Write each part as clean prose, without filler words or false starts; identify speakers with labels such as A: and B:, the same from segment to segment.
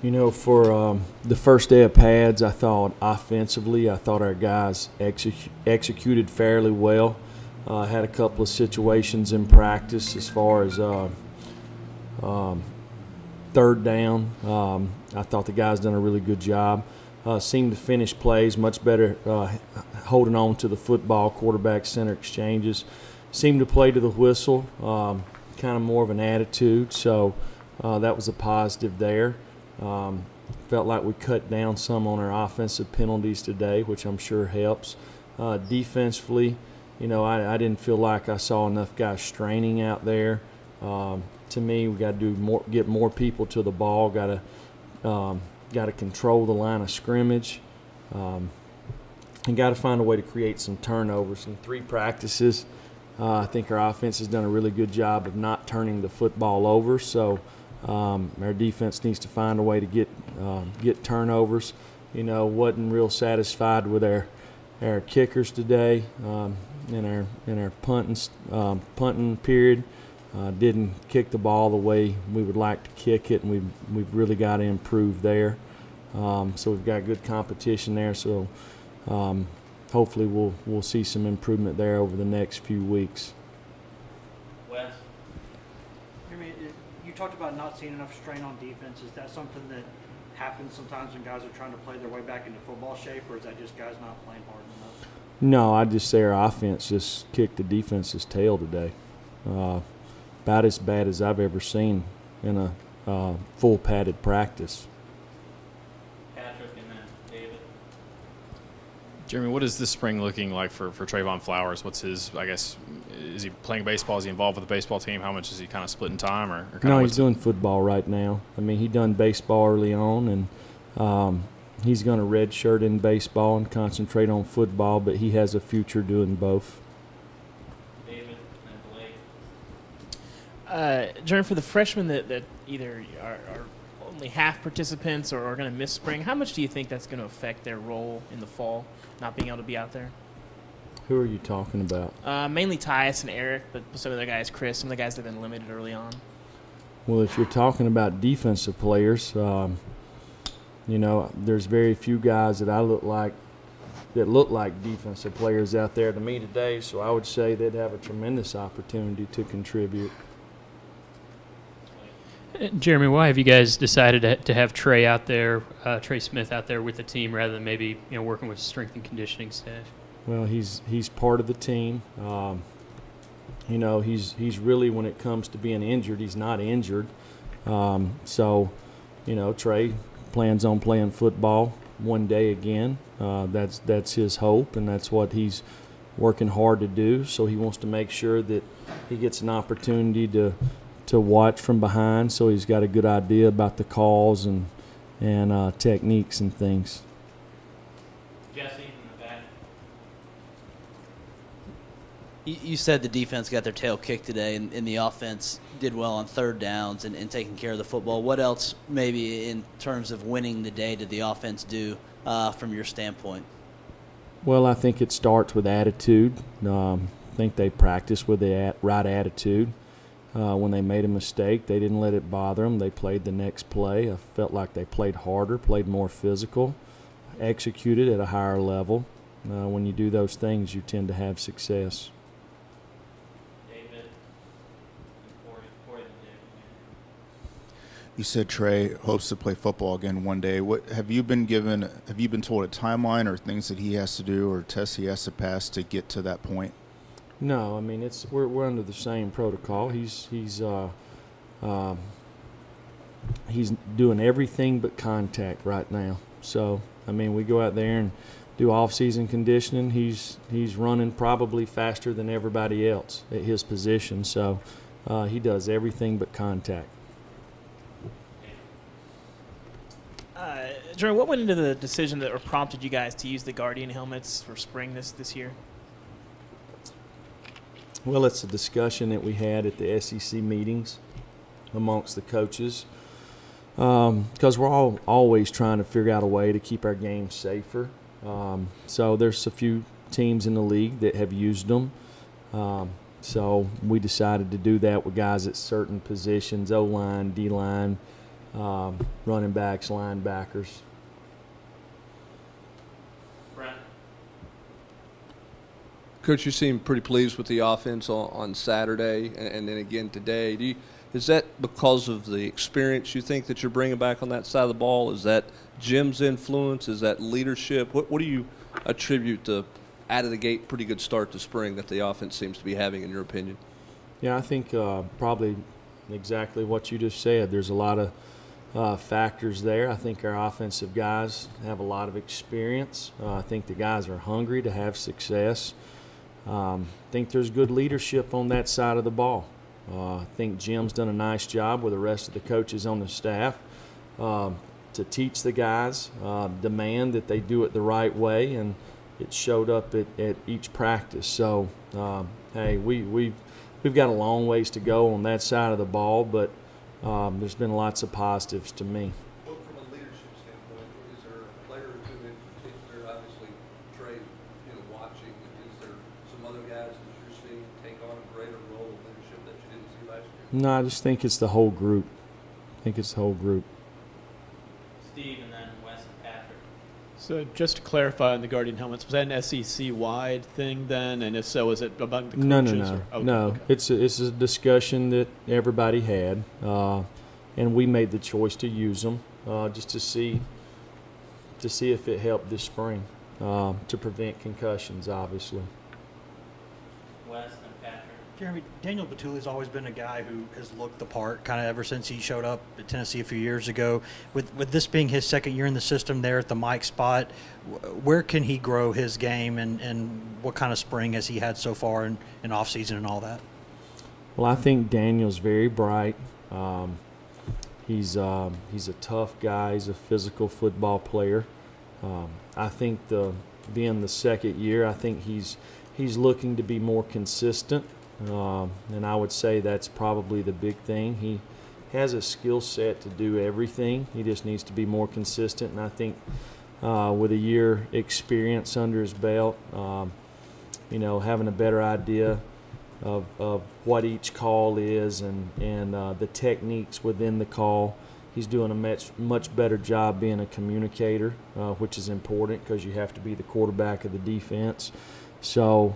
A: You know, for the first day of pads, I thought offensively, I thought our guys executed fairly well. Had a couple of situations in practice as far as third down. I thought the guys done a really good job. Seemed to finish plays much better, holding on to the football, quarterback center exchanges. Seemed to play to the whistle, kind of more of an attitude. So that was a positive there. Felt like we cut down some on our offensive penalties today, which I'm sure helps. Defensively, you know, I didn't feel like I saw enough guys straining out there. To me, we got to do more, get more people to the ball. Got to control the line of scrimmage, and got to find a way to create some turnovers. In 3 practices, I think our offense has done a really good job of not turning the football over. So our defense needs to find a way to get turnovers. You know, wasn't real satisfied with our kickers today in our punting period. Didn't kick the ball the way we would like to kick it, and we've really got to improve there. So we've got good competition there. So hopefully we'll see some improvement there over the next few weeks.
B: Wes?
C: I mean, you talked about not seeing enough strain on defense. Is that something that happens sometimes when guys are trying to play their way back into football shape, or is that just guys not playing hard enough?
A: No, I'd just say our offense just kicked the defense's tail today. About as bad as I've ever seen in a full padded practice.
B: Patrick and then David.
D: Jeremy, what is this spring looking like for Trayvon Flowers? What's his, I guess, is he playing baseball? Is he involved with the baseball team? How much is he kind of splitting time? Or kind
A: No,
D: of
A: he's doing football right now. I mean, he done baseball early on, and he's going to redshirt in baseball and concentrate on football, but he has a future doing both.
B: David and Blake.
E: Jeremy, for the freshmen that either are only half participants or are going to miss spring, how much do you think that's going to affect their role in the fall, not being able to be out there?
A: Who are you talking about?
E: Mainly Tyus and Eric, but some of the guys, Chris, some of the guys that have been limited early on.
A: Well, if you're talking about defensive players, you know, there's very few guys that look like defensive players out there to me today, so I would say they'd have a tremendous opportunity to contribute.
F: Jeremy, why have you guys decided to have Trey out there, Trey Smith out there with the team rather than maybe working with strength and conditioning staff?
A: Well, he's part of the team. You know, he's really, when it comes to being injured, he's not injured. So, you know, Trey plans on playing football one day again. That's his hope, and that's what he's working hard to do. So he wants to make sure that he gets an opportunity to watch from behind, so he's got a good idea about the calls and techniques and things.
B: Jesse in the back.
G: You said the defense got their tail kicked today, and the offense did well on third downs and taking care of the football. What else, maybe in terms of winning the day, did the offense do from your standpoint?
A: Well, I think it starts with attitude. I think they practiced with the right attitude. When they made a mistake, they didn't let it bother them. They played the next play. I felt like they played harder, played more physical, executed at a higher level. When you do those things, you tend to have success.
B: David and Corey and David.
H: You said Trey hopes to play football again one day. What have you been given? Have you been told a timeline or things that he has to do or tests he has to pass to get to that point?
A: No, I mean we're under the same protocol. He's doing everything but contact right now. So I mean, we go out there and do off-season conditioning. He's running probably faster than everybody else at his position. So he does everything but contact.
E: Jeremy, what went into the decision that or prompted you guys to use the Guardian helmets for spring this year?
A: Well, it's a discussion that we had at the SEC meetings amongst the coaches, because we're all always trying to figure out a way to keep our game safer. So there's a few teams in the league that have used them. So we decided to do that with guys at certain positions, O-line, D-line, running backs, linebackers.
B: Brent.
I: Coach, you seem pretty pleased with the offense on Saturday and then again today. Is that because of the experience you think that you're bringing back on that side of the ball? Is that Jim's influence? Is that leadership? What do you attribute the out of the gate pretty good start to spring that the offense seems to be having, in your opinion?
A: Yeah, I think probably exactly what you just said. There's a lot of factors there. I think our offensive guys have a lot of experience. I think the guys are hungry to have success. I think there's good leadership on that side of the ball. I think Jim's done a nice job with the rest of the coaches on the staff to teach the guys, demand that they do it the right way, and it showed up at each practice. So, hey, we've got a long ways to go on that side of the ball, but there's been lots of positives to me.
I: Well, from a leadership standpoint, is there a player or two in particular, obviously Trey, watching, is there some other guys that you're seeing take on a greater role of leadership that you didn't see last year?
A: No, I just think it's the whole group.
B: Steve, and then Wes and Patrick.
J: So just to clarify on the Guardian helmets, was that an SEC-wide thing then? And if so, is it among the coaches?
A: No.
J: Or? Okay,
A: No.
J: okay.
A: It's a discussion that everybody had, and we made the choice to use them just to see if it helped this spring to prevent concussions, obviously.
B: Wes and Patrick.
C: Jeremy, Daniel Bituli's always been a guy who has looked the part kind of ever since he showed up at Tennessee a few years ago. With this being his second year in the system there at the Mike spot, where can he grow his game, and what kind of spring has he had so far in offseason and all that?
A: Well, I think Daniel's very bright. He's a tough guy. He's a physical football player. I think being the second year, I think he's looking to be more consistent. And I would say that's probably the big thing. He has a skill set to do everything. He just needs to be more consistent. And I think with a year experience under his belt, having a better idea of what each call is and the techniques within the call, he's doing a much better job being a communicator, which is important because you have to be the quarterback of the defense. So,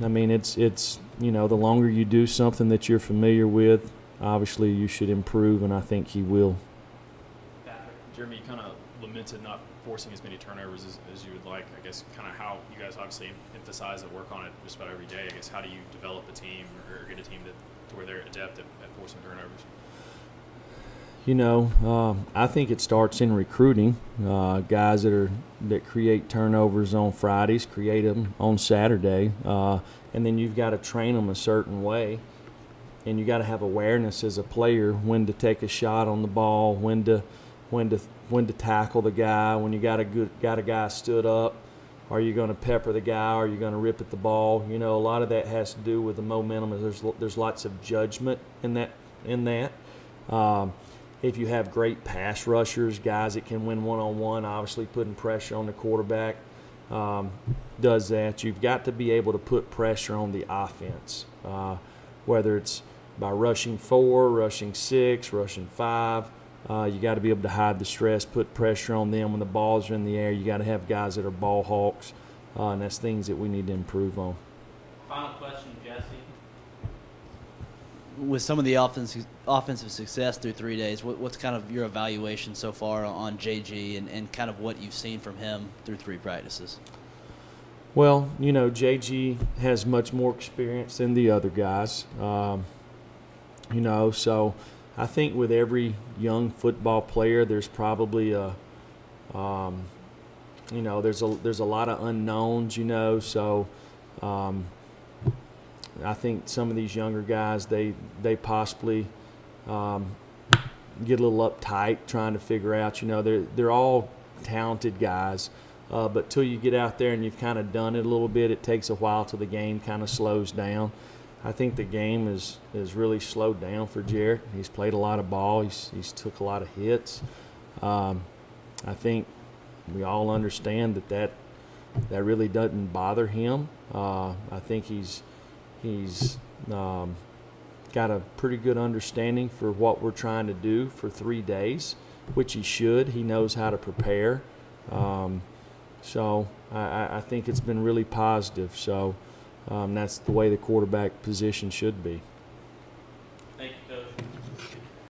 A: I mean, it's the longer you do something that you're familiar with, obviously you should improve, and I think he will.
D: Jeremy, you kind of lamented not forcing as many turnovers as you would like. I guess kind of how you guys obviously emphasize and work on it just about every day. I guess how do you develop a team or get a team to where they're adept at forcing turnovers?
A: I think it starts in recruiting. Guys that create turnovers on Fridays, create them on Saturday, and then you've got to train them a certain way, and you got to have awareness as a player when to take a shot on the ball, when to tackle the guy, when you got a guy stood up. Are you going to pepper the guy? Or are you going to rip at the ball? A lot of that has to do with the momentum. There's lots of judgment in that. If you have great pass rushers, guys that can win one-on-one, obviously putting pressure on the quarterback does that. You've got to be able to put pressure on the offense, whether it's by rushing 4, rushing 6, rushing 5. You got to be able to hide the stress, put pressure on them when the balls are in the air. You got to have guys that are ball hawks, and that's things that we need to improve on.
B: Final question, Jesse.
G: With some of the offensive success through 3 days, what's kind of your evaluation so far on JG and kind of what you've seen from him through 3 practices?
A: Well, JG has much more experience than the other guys. So I think with every young football player, there's probably there's a lot of unknowns, so I think some of these younger guys, they possibly get a little uptight trying to figure out, they're all talented guys, but till you get out there and you've kind of done it a little bit, it takes a while till the game kind of slows down. I think the game is really slowed down for Jarrett. He's played a lot of ball. He's took a lot of hits. I think we all understand that really doesn't bother him. I think he's got a pretty good understanding for what we're trying to do for 3 days, which he should. He knows how to prepare. So I think it's been really positive. So that's the way the quarterback position should be.